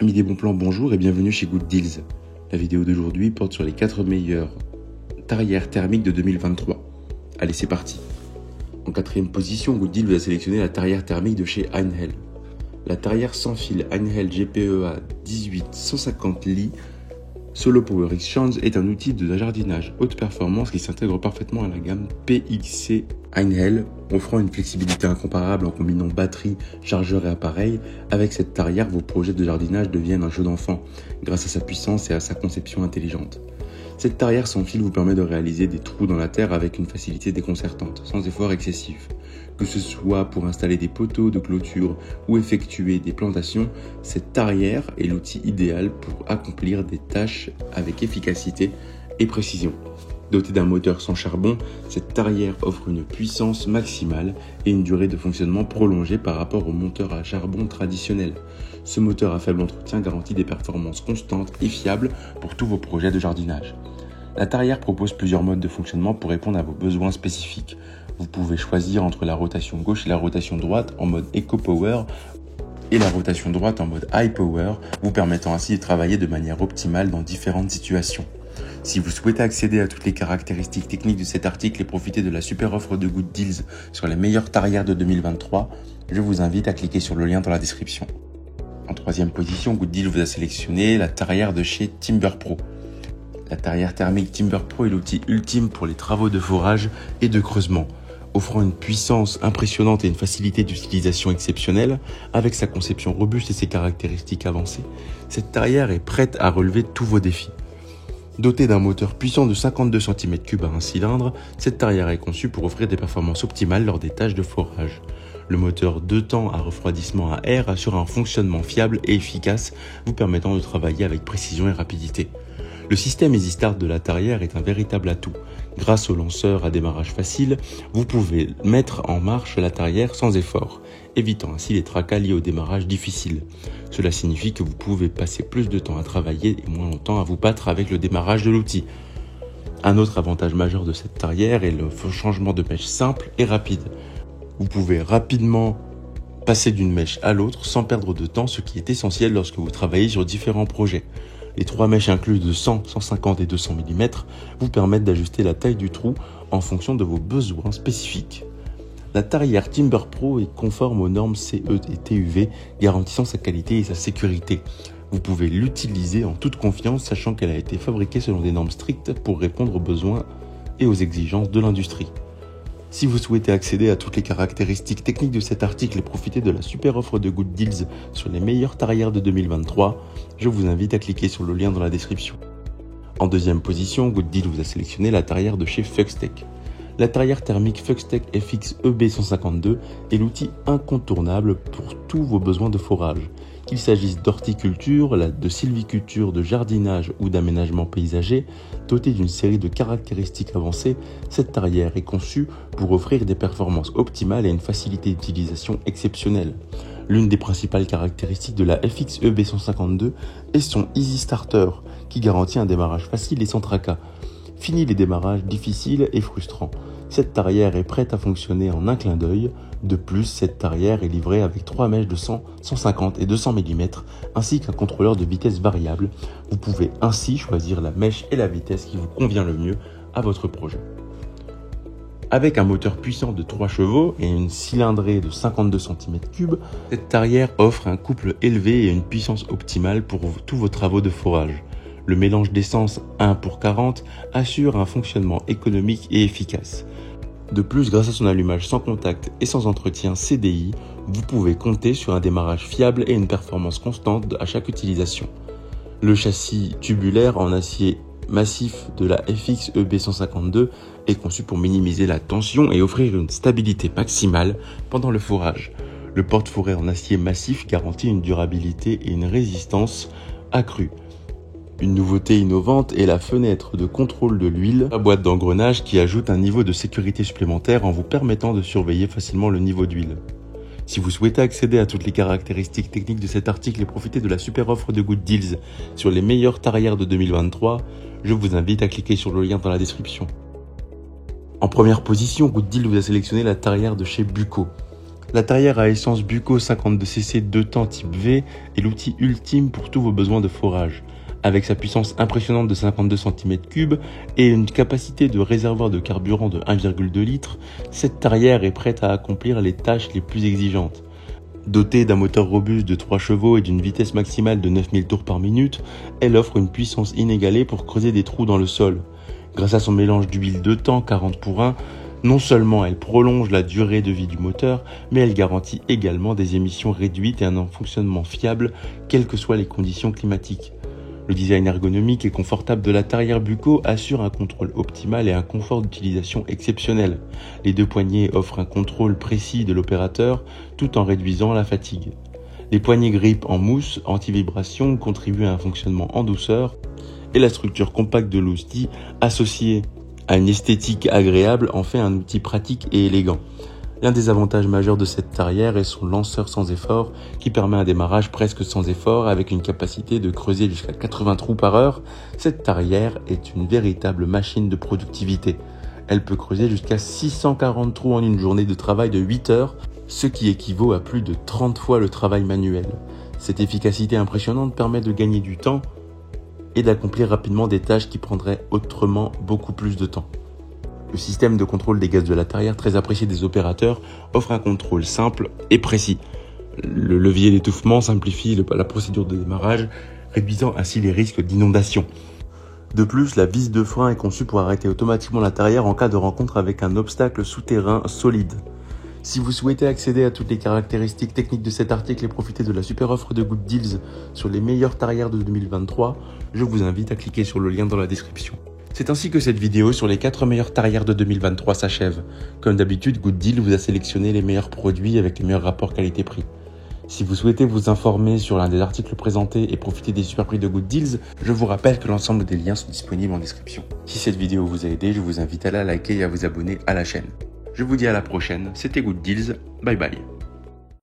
Amis des bons plans, bonjour et bienvenue chez Good Deals. La vidéo d'aujourd'hui porte sur les 4 meilleures tarières thermiques de 2023. Allez, c'est parti. En 4e position, Good Deals vous a sélectionné la tarière thermique de chez Einhell. La tarière sans fil Einhell GPEA 18 150 lits Solo Power Exchange est un outil de jardinage haute performance qui s'intègre parfaitement à la gamme PXC Einhell, offrant une flexibilité incomparable en combinant batterie, chargeur et appareil. Avec cette tarière, vos projets de jardinage deviennent un jeu d'enfant grâce à sa puissance et à sa conception intelligente. Cette tarière sans fil vous permet de réaliser des trous dans la terre avec une facilité déconcertante, sans effort excessif. Que ce soit pour installer des poteaux de clôture ou effectuer des plantations, cette tarière est l'outil idéal pour accomplir des tâches avec efficacité et précision. Dotée d'un moteur sans charbon, cette tarière offre une puissance maximale et une durée de fonctionnement prolongée par rapport au moteur à charbon traditionnel. Ce moteur à faible entretien garantit des performances constantes et fiables pour tous vos projets de jardinage. La tarière propose plusieurs modes de fonctionnement pour répondre à vos besoins spécifiques. Vous pouvez choisir entre la rotation gauche et la rotation droite en mode Eco Power et la rotation droite en mode High Power, vous permettant ainsi de travailler de manière optimale dans différentes situations. Si vous souhaitez accéder à toutes les caractéristiques techniques de cet article et profiter de la super offre de Good Deals sur les meilleures tarières de 2023, je vous invite à cliquer sur le lien dans la description. En 3e position, Good Deals vous a sélectionné la tarière de chez Timber Pro. La tarière thermique Timber Pro est l'outil ultime pour les travaux de forage et de creusement, offrant une puissance impressionnante et une facilité d'utilisation exceptionnelle. Avec sa conception robuste et ses caractéristiques avancées, cette tarière est prête à relever tous vos défis. Dotée d'un moteur puissant de 52 cm3 à un cylindre, cette tarière est conçue pour offrir des performances optimales lors des tâches de forage. Le moteur 2 temps à refroidissement à air assure un fonctionnement fiable et efficace, vous permettant de travailler avec précision et rapidité. Le système Easy Start de la tarière est un véritable atout. Grâce au lanceur à démarrage facile, vous pouvez mettre en marche la tarière sans effort, évitant ainsi les tracas liés au démarrage difficile. Cela signifie que vous pouvez passer plus de temps à travailler et moins longtemps à vous battre avec le démarrage de l'outil. Un autre avantage majeur de cette tarière est le changement de mèche simple et rapide. Vous pouvez rapidement passer d'une mèche à l'autre sans perdre de temps, ce qui est essentiel lorsque vous travaillez sur différents projets. Les 3 mèches incluses de 100, 150 et 200 mm vous permettent d'ajuster la taille du trou en fonction de vos besoins spécifiques. La tarière Timber Pro est conforme aux normes CE et TUV, garantissant sa qualité et sa sécurité. Vous pouvez l'utiliser en toute confiance, sachant qu'elle a été fabriquée selon des normes strictes pour répondre aux besoins et aux exigences de l'industrie. Si vous souhaitez accéder à toutes les caractéristiques techniques de cet article et profiter de la super offre de Good Deals sur les meilleures tarières de 2023, je vous invite à cliquer sur le lien dans la description. En 2e position, Good Deals vous a sélectionné la tarière de chez Fuxtech. La tarière thermique Fuxtech FX EB152 est l'outil incontournable pour tous vos besoins de forage. Qu'il s'agisse d'horticulture, de sylviculture, de jardinage ou d'aménagement paysager, dotée d'une série de caractéristiques avancées, cette tarière est conçue pour offrir des performances optimales et une facilité d'utilisation exceptionnelle. L'une des principales caractéristiques de la FX EB152 est son Easy Starter, qui garantit un démarrage facile et sans tracas. Fini les démarrages difficiles et frustrants. Cette tarière est prête à fonctionner en un clin d'œil. De plus, cette tarière est livrée avec 3 mèches de 100, 150 et 200 mm, ainsi qu'un contrôleur de vitesse variable. Vous pouvez ainsi choisir la mèche et la vitesse qui vous convient le mieux à votre projet. Avec un moteur puissant de 3 chevaux et une cylindrée de 52 cm3, cette tarière offre un couple élevé et une puissance optimale pour tous vos travaux de forage. Le mélange d'essence 1 pour 40 assure un fonctionnement économique et efficace. De plus, grâce à son allumage sans contact et sans entretien CDI, vous pouvez compter sur un démarrage fiable et une performance constante à chaque utilisation. Le châssis tubulaire en acier massif de la FX EB152 est conçu pour minimiser la tension et offrir une stabilité maximale pendant le forage. Le porte-fourré en acier massif garantit une durabilité et une résistance accrue. Une nouveauté innovante est la fenêtre de contrôle de l'huile, la boîte d'engrenage qui ajoute un niveau de sécurité supplémentaire en vous permettant de surveiller facilement le niveau d'huile. Si vous souhaitez accéder à toutes les caractéristiques techniques de cet article et profiter de la super offre de Good Deals sur les meilleures tarières de 2023, je vous invite à cliquer sur le lien dans la description. En première position, Good Deals vous a sélectionné la tarière de chez Buco. La tarière à essence Bucco 52cc 2 temps type V est l'outil ultime pour tous vos besoins de forage. Avec sa puissance impressionnante de 52 cm3 et une capacité de réservoir de carburant de 1,2 litres, cette tarière est prête à accomplir les tâches les plus exigeantes. Dotée d'un moteur robuste de 3 chevaux et d'une vitesse maximale de 9000 tours par minute, elle offre une puissance inégalée pour creuser des trous dans le sol. Grâce à son mélange d'huile 2 temps 40:1, non seulement elle prolonge la durée de vie du moteur, mais elle garantit également des émissions réduites et un fonctionnement fiable, quelles que soient les conditions climatiques. Le design ergonomique et confortable de la tarière Bucco assure un contrôle optimal et un confort d'utilisation exceptionnel. Les 2 poignées offrent un contrôle précis de l'opérateur tout en réduisant la fatigue. Les poignées grip en mousse anti-vibration contribuent à un fonctionnement en douceur et la structure compacte de l'outil associée à une esthétique agréable en fait un outil pratique et élégant. L'un des avantages majeurs de cette tarière est son lanceur sans effort qui permet un démarrage presque sans effort avec une capacité de creuser jusqu'à 80 trous par heure. Cette tarière est une véritable machine de productivité. Elle peut creuser jusqu'à 640 trous en une journée de travail de 8 heures, ce qui équivaut à plus de 30 fois le travail manuel. Cette efficacité impressionnante permet de gagner du temps et d'accomplir rapidement des tâches qui prendraient autrement beaucoup plus de temps. Le système de contrôle des gaz de la tarière, très apprécié des opérateurs, offre un contrôle simple et précis. Le levier d'étouffement simplifie la procédure de démarrage, réduisant ainsi les risques d'inondation. De plus, la vis de frein est conçue pour arrêter automatiquement la tarière en cas de rencontre avec un obstacle souterrain solide. Si vous souhaitez accéder à toutes les caractéristiques techniques de cet article et profiter de la super offre de Good Deals sur les meilleures tarières de 2023, je vous invite à cliquer sur le lien dans la description. C'est ainsi que cette vidéo sur les 4 meilleures tarières de 2023 s'achève. Comme d'habitude, Good Deal vous a sélectionné les meilleurs produits avec les meilleurs rapports qualité-prix. Si vous souhaitez vous informer sur l'un des articles présentés et profiter des super prix de Good Deals, je vous rappelle que l'ensemble des liens sont disponibles en description. Si cette vidéo vous a aidé, je vous invite à la liker et à vous abonner à la chaîne. Je vous dis à la prochaine, c'était Good Deals, bye bye.